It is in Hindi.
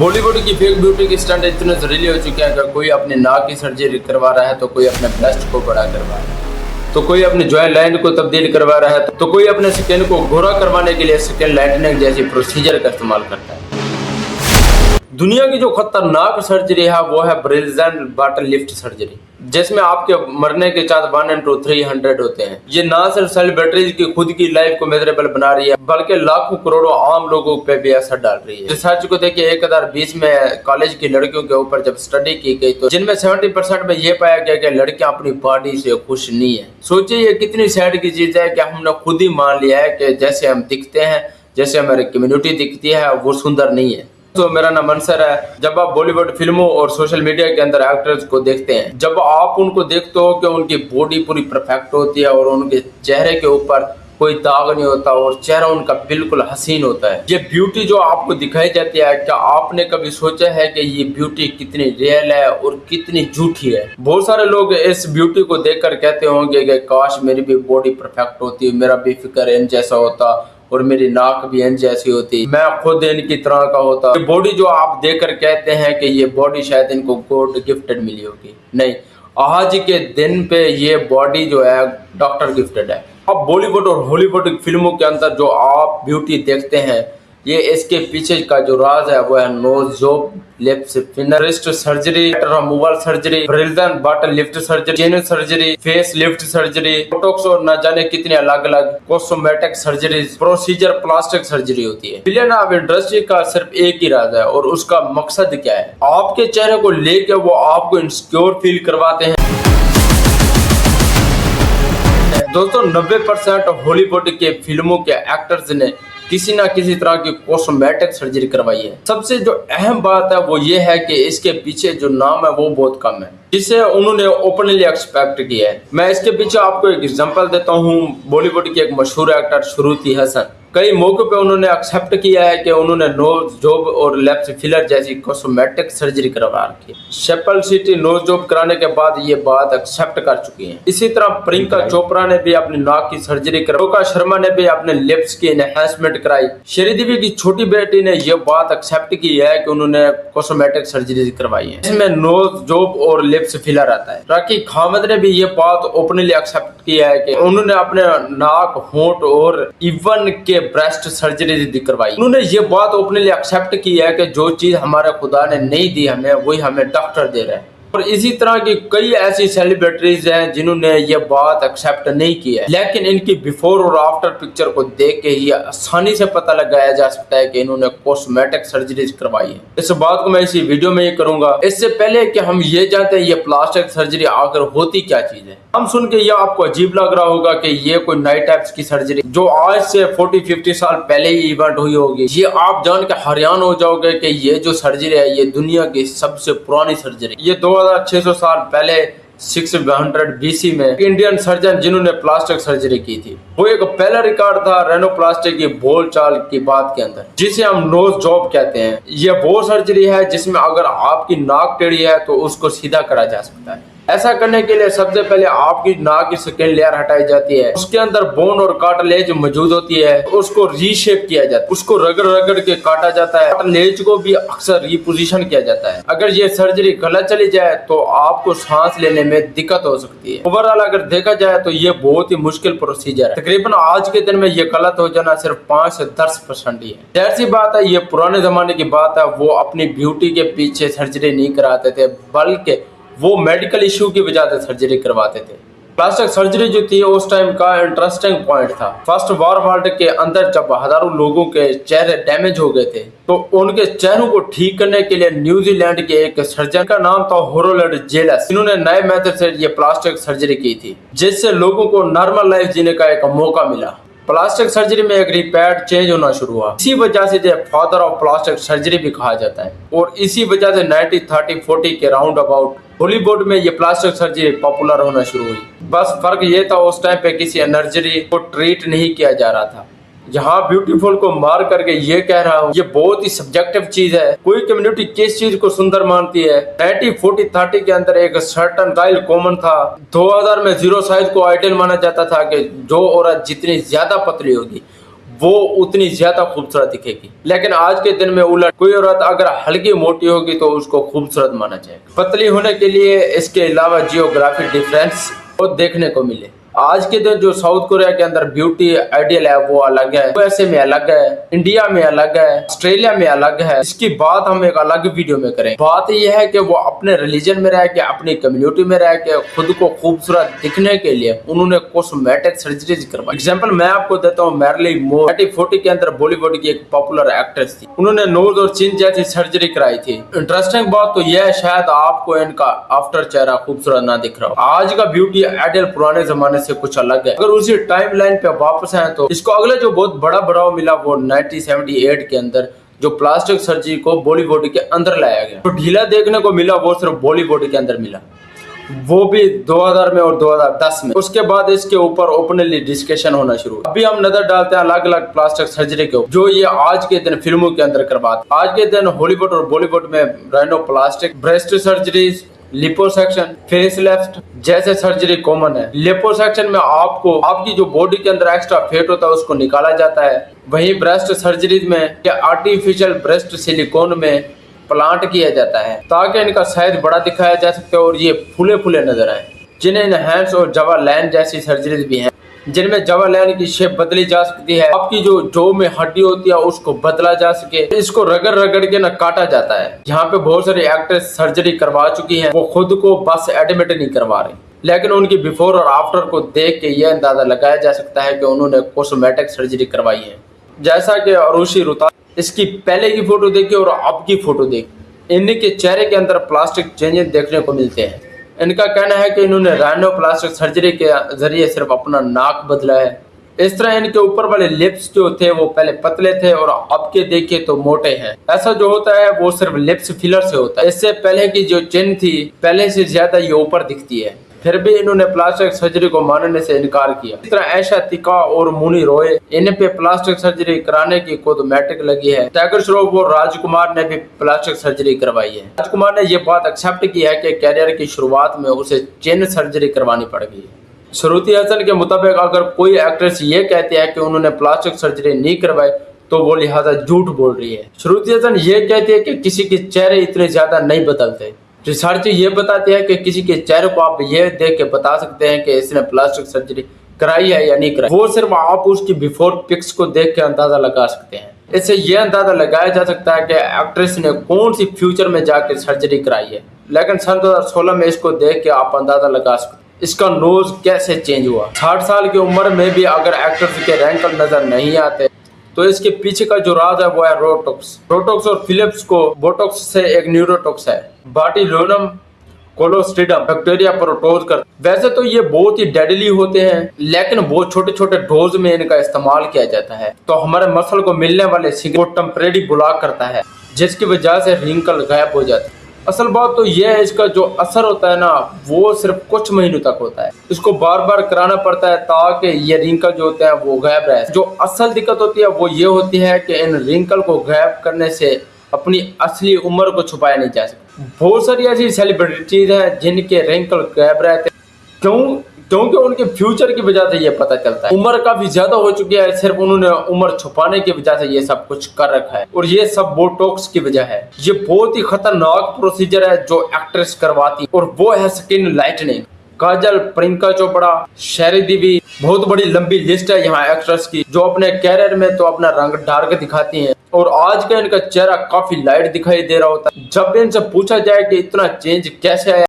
बॉलीवुड की फेक ब्यूटी के स्टंट इतने जहरीले हो चुके हैं कि कोई अपने नाक की सर्जरी करवा रहा है तो कोई अपने ब्रेस्ट को बड़ा करवा रहा है, तो कोई अपने जॉइंट लाइन को तब्दील करवा रहा है, तो कोई अपने स्किन को गोरा करवाने के लिए स्किन लाइटनिंग जैसी प्रोसीजर का इस्तेमाल करता है। दुनिया की जो खतरनाक सर्जरी है वो है ब्रिलियंट बॉटल लिफ्ट सर्जरी, जिसमें आपके मरने के चांस 1 into 300 होते हैं। ये ना सिर्फ सेलिब्रिटीज की खुद की लाइफ को मेजरेबल बना रही है बल्कि लाखों करोड़ों आम लोगों पे भी असर डाल रही है। रिसर्च को देखिए 1020 में कॉलेज की लड़कियों के ऊपर जब स्टडी की गई तो जिनमें 70% में ये पाया गया कि लड़कियां अपनी बॉडी से खुश नहीं है। सोचिए ये कितनी सैड की चीज है कि हमने खुद ही मान लिया है कि जैसे हम दिखते हैं, जैसे हमारी कम्युनिटी दिखती है, वो सुंदर नहीं है। तो मेरा नाम अंसर है। जब आप बॉलीवुड फिल्मों और सोशल मीडिया के अंदर एक्टर्स को देखते हैं, जब आप उनको देखते हो कि उनकी बॉडी पूरी परफेक्ट होती है और उनके चेहरे के ऊपर कोई दाग नहीं होता और चेहरा उनका बिल्कुल हसीन होता है, ये ब्यूटी जो आपको दिखाई जाती है, क्या आपने कभी सोचा है कि ये ब्यूटी कितनी रियल है और कितनी झूठी है? बहुत सारे लोग इस ब्यूटी को देखकर कहते होंगे कि काश मेरी भी बॉडी परफेक्ट होती, मेरा भी फिगर इन जैसा होता और मेरी नाक भी इन जैसी होती, मैं खुद इनकी तरह का होता। ये बॉडी जो आप देखकर कहते हैं कि ये बॉडी शायद इनको गॉड गिफ्टेड मिली होगी, नहीं, आज के दिन पे ये बॉडी जो है डॉक्टर गिफ्टेड है। अब बॉलीवुड और हॉलीवुड फिल्मों के अंदर जो आप ब्यूटी देखते हैं, ये इसके पीछे का जो राज है वो है nose job, lips, finger, wrist surgery, removal surgery, brilliant bottle lift surgery, chain surgery, face lift surgery, Botox और न जाने कितने अलग अलग cosmetic surgery procedure plastic surgery होती है। बिलियन ऑफ इंडस्ट्री का सिर्फ एक ही राज है और उसका मकसद क्या है? आपके चेहरे को लेकर वो आपको इनसिक्योर फील करवाते हैं। दोस्तों 90% हॉलीवुड के फिल्मों के एक्टर्स ने किसी ना किसी तरह की कॉस्मेटिक सर्जरी करवाई है। सबसे जो अहम बात है वो ये है कि इसके पीछे जो नाम है वो बहुत कम है जिसे उन्होंने ओपनली एक्सपेक्ट किया है। मैं इसके पीछे आपको एक एग्जांपल देता हूँ। बॉलीवुड के एक मशहूर एक्टर श्रुति हसन, कई मौकों पे उन्होंने एक्सेप्ट किया है कि उन्होंने नोज जॉब और लिप्स फिलर जैसी कॉस्मेटिक सर्जरी करवा रखी है। शेपल सिटी नोज जॉब कराने के बाद ये बात एक्सेप्ट कर चुकी हैं। इसी तरह प्रियंका चोपड़ा ने भी अपनी नाक की सर्जरी कराई, रोका शर्मा ने भी अपने लिप्स की एनहांसमेंट कराई, श्रीदेवी की छोटी बेटी ने यह बात एक्सेप्ट की है कि उन्होंने कॉस्मेटिक सर्जरी करवाई है, इसमें नोज जॉब और लिप्स फिलर आता है। राखी खामद ने भी ये बात ओपनली एक्सेप्ट किया है कि उन्होंने अपने नाक, होंठ और इवन के ब्रेस्ट सर्जरी करवाई। उन्होंने ये बात ओपनली एक्सेप्ट की है कि जो चीज हमारे खुदा ने नहीं दी हमें, वही हमें डॉक्टर दे रहे हैं। और इसी तरह की कई ऐसी सेलिब्रिटीज हैं जिन्होंने ये बात एक्सेप्ट नहीं की है, लेकिन इनकी बिफोर और आफ्टर पिक्चर को देख के ही आसानी से पता लगाया जा सकता है कि इन्होंने कॉस्मेटिक सर्जरी करवाई है। इस बात को मैं इसी वीडियो में ही करूंगा। इससे पहले कि हम ये जानते हैं ये प्लास्टिक सर्जरी आखिर होती क्या चीज है। हम सुन के ये आपको अजीब लग रहा होगा कि ये कोई नई टाइप्स की सर्जरी जो आज से 40-50 साल पहले ही इवेंट हुई होगी। ये आप जान के हैरान हो जाओगे कि ये जो सर्जरी है ये दुनिया की सबसे पुरानी सर्जरी। ये 2600 साल पहले 600 BC में इंडियन सर्जन जिन्होंने प्लास्टिक सर्जरी की थी, वो एक पहला रिकॉर्ड था रेनोप्लास्टी की बोलचाल की बात के अंदर, जिसे हम नोज जॉब कहते हैं। ये वो सर्जरी है जिसमें अगर आपकी नाक टेढ़ी है तो उसको सीधा करा जा सकता है। ऐसा करने के लिए सबसे पहले आपकी नाक की स्किन लेयर हटाई जाती है, उसके अंदर बोन और कार्टिलेज मौजूद होती है, उसको रीशेप किया जाता है, उसको रगड़ रगड़ के काटा जाता है, कार्टिलेज को भी अक्सर रिपोजिशन किया जाता है। अगर ये सर्जरी गलत चली जाए तो आपको सांस लेने में दिक्कत हो सकती है। ओवरऑल अगर देखा जाए तो ये बहुत ही मुश्किल प्रोसीजर है। तकरीबन आज के दिन में ये गलत हो जाना सिर्फ 5 से 10% ही है। जाहिर सी बात है, ये पुराने जमाने की बात है, वो अपनी ब्यूटी के पीछे सर्जरी नहीं कराते थे बल्कि वो मेडिकल इशू की वजह से सर्जरी करवाते थे। प्लास्टिक सर्जरी जो थी उस टाइम का इंटरेस्टिंग पॉइंट था। फर्स्ट वॉर वर्ल्ड के अंदर जब हजारों लोगों के चेहरे डैमेज हो गए थे तो उनके चेहरों को ठीक करने के लिए न्यूजीलैंड के एक सर्जन का नाम था होरोल्ड जेलस, इन्होंने नए मेथड से ये प्लास्टिक सर्जरी की थी जिससे लोगों को नॉर्मल लाइफ जीने का एक मौका मिला। प्लास्टिक सर्जरी में एक रिपेयर चेंज होना शुरू हुआ, इसी वजह से जो फादर ऑफ प्लास्टिक सर्जरी भी कहा जाता है। और इसी वजह से 1930-40 के राउंड अबाउट हॉलीवुड में ये प्लास्टिक सर्जरी पॉपुलर होना शुरू हुई। बस फर्क ये था उस टाइम पे किसी एनर्जरी को ट्रीट नहीं किया जा रहा था। यहाँ ब्यूटीफुल को मार करके ये कह रहा हूँ, ये बहुत ही सब्जेक्टिव चीज है। कोई कम्युनिटी किस चीज को सुंदर मानती है। 1940-30 के अंदर एक सर्टन स्टाइल कॉमन था। 2000 में जीरो साइज को आइडियल माना जाता था कि जो औरत जितनी ज्यादा पतली होगी वो उतनी ज्यादा खूबसूरत दिखेगी। लेकिन आज के दिन में उलट, कोई औरत अगर हल्की मोटी होगी तो उसको खूबसूरत माना जाएगा। पतली होने के लिए इसके अलावा जियोग्राफिक डिफरेंस को देखने को मिले। आज के दिन जो साउथ कोरिया के अंदर ब्यूटी आइडियल है वो अलग है, यूएसए में अलग है, इंडिया में अलग है, ऑस्ट्रेलिया में अलग है। इसकी बात हम एक अलग वीडियो में करें। बात यह है कि वो अपने रिलीजन में रह के, अपनी कम्युनिटी में रह के खुद को खूबसूरत दिखने के लिए उन्होंने कॉस्मेटिक सर्जरीज करवाई। एग्जाम्पल मैं आपको देता हूँ, मैरिलिन मोनरो 1940 के अंदर बॉलीवुड की एक पॉपुलर एक्ट्रेस थी। उन्होंने नोज और चिन जैसी सर्जरी कराई थी। इंटरेस्टिंग बात तो यह है, शायद आपको इनका आफ्टर चेहरा खूबसूरत ना दिख रहा हो। आज का ब्यूटी आइडियल पुराने जमाने से कुछ अलग है। अगर उसी टाइम लाइन पे वापस आए तो इसको अगले जो बहुत बड़ा बढ़ावा मिला वो 1978 के अंदर जो प्लास्टिक सर्जरी को बॉलीवुड के अंदर लाया गया। तो ढीला देखने को मिला वो सिर्फ बॉलीवुड के अंदर मिला, वो भी 2000 में और 2010 में। उसके बाद इसके ऊपर ओपनली डिस्कशन होना शुरू हुआ। अभी हम नजर डालते हैं अलग अलग प्लास्टिक सर्जरी के ऊपर जो ये आज के दिन फिल्मों के अंदर करवाते। आज के दिन हॉलीवुड और बॉलीवुड में राइनोप्लास्टिक, breast surgeries, liposuction, face lift जैसे सर्जरी कॉमन है। लिपोसेक्शन में आपको आपकी जो बॉडी के अंदर एक्स्ट्रा फैट होता है उसको निकाला जाता है। वहीं ब्रेस्ट सर्जरीज में आर्टिफिशियल ब्रेस्ट सिलिकॉन में प्लांट किया जाता है ताकि इनका साइज बड़ा दिखाया जा सके और ये फूले फूले नजर आए। जिन्हें इनहैंस और जवा लाइन जैसी सर्जरीज भी हैं जिनमें जवा लाइन की शेप बदली जा सकती है। आपकी जो जौ में हड्डी होती है उसको बदला जा सके। इसको रगड़ रगड़ के ना काटा जाता है। यहाँ पे बहुत सारी एक्ट्रेस सर्जरी करवा चुकी हैं, वो खुद को बस एडमिट नहीं करवा रही, लेकिन उनकी बिफोर और आफ्टर को देख के यह अंदाजा लगाया जा सकता है कि उन्होंने कॉस्मेटिक सर्जरी करवाई है। जैसा कि अरुषि रुता, इसकी पहले की फोटो देखी और अब की फोटो देखी, इनके चेहरे के अंदर प्लास्टिक चेंजेस देखने को मिलते हैं। इनका कहना है कि इन्होंने राइनोप्लास्टिक सर्जरी के जरिए सिर्फ अपना नाक बदला है। इस तरह इनके ऊपर वाले लिप्स जो थे वो पहले पतले थे और अब के देखे तो मोटे हैं। ऐसा जो होता है वो सिर्फ लिप्स फिलर से होता है। इससे पहले की जो चिन थी पहले से ज्यादा ये ऊपर दिखती है। फिर भी इन्होंने प्लास्टिक सर्जरी को मानने से इनकार किया। इस तरह ऐशा तिका और मुनी रॉय, इन पे प्लास्टिक सर्जरी कराने की कॉस्मेटिक लगी है। टाइगर श्रॉफ और राजकुमार ने भी प्लास्टिक सर्जरी करवाई है। राजकुमार ने यह बात एक्सेप्ट की है कि कैरियर की शुरुआत में उसे चिन सर्जरी करवानी पड़ गई। श्रुति हसन के मुताबिक अगर कोई एक्ट्रेस ये कहती है कि उन्होंने प्लास्टिक सर्जरी नहीं करवाई तो वो लिहाजा झूठ बोल रही है। श्रुति हसन ये कहती है कि किसी के चेहरे इतने ज्यादा नहीं बदलते। रिसर्च ये बताती है कि किसी के चेहरे को आप ये देख के बता सकते हैं कि इसने प्लास्टिक सर्जरी कराई है या नहीं कराई। वो सिर्फ आप उसकी बिफोर पिक्स को देख के अंदाजा लगा सकते हैं। इससे ये अंदाजा लगाया जा सकता है कि एक्ट्रेस ने कौन सी फ्यूचर में जाके सर्जरी कराई है। लेकिन सन 2016 में इसको देख के आप अंदाजा लगा सकते हैं इसका नोज कैसे चेंज हुआ। 60 साल की उम्र में भी अगर एक्ट्रेस के रैंकल नजर नहीं आते तो इसके पीछे का जो राज है वो है रोटॉक्स। रोटॉक्स और फिलिप्स को बोटॉक्स से एक न्यूरोटॉक्स है, बाटिलोनम कोलोस्ट्रिडम बैक्टीरिया प्रोटोज कर। वैसे तो ये बहुत ही डेडली होते हैं लेकिन बहुत छोटे छोटे डोज में इनका इस्तेमाल किया जाता है तो हमारे मसल को मिलने वाले सिग्नल को टेम्परेरी ब्लॉक करता है जिसकी वजह से रिंकल गायब हो जाती है। असल बात तो यह है इसका जो असर होता है ना वो सिर्फ कुछ महीनों तक होता है। इसको बार बार कराना पड़ता है ताकि ये रिंकल जो होते हैं वो गायब रहे। जो असल दिक्कत होती है वो ये होती है कि इन रिंकल को गायब करने से अपनी असली उम्र को छुपाया नहीं जा सकता। बहुत सारी ऐसी सेलिब्रिटीज हैं जिनके रिंकल गायब रहते हैं क्योंकि उनके फ्यूचर की वजह से ये पता चलता है। उम्र काफी ज्यादा हो चुकी है, सिर्फ उन्होंने उम्र छुपाने की वजह से ये सब कुछ कर रखा है और ये सब बोटॉक्स की वजह है। ये बहुत ही खतरनाक प्रोसीजर है जो एक्ट्रेस करवाती और वो है स्किन लाइटनिंग। काजल, प्रियंका चोपड़ा, शेरी देवी, बहुत बड़ी लंबी लिस्ट है यहाँ एक्ट्रेस की जो अपने कैरियर में तो अपना रंग डार्क दिखाती हैं और आज का इनका चेहरा काफी लाइट दिखाई दे रहा होता है। जब इनसे पूछा जाए कि इतना चेंज कैसे आया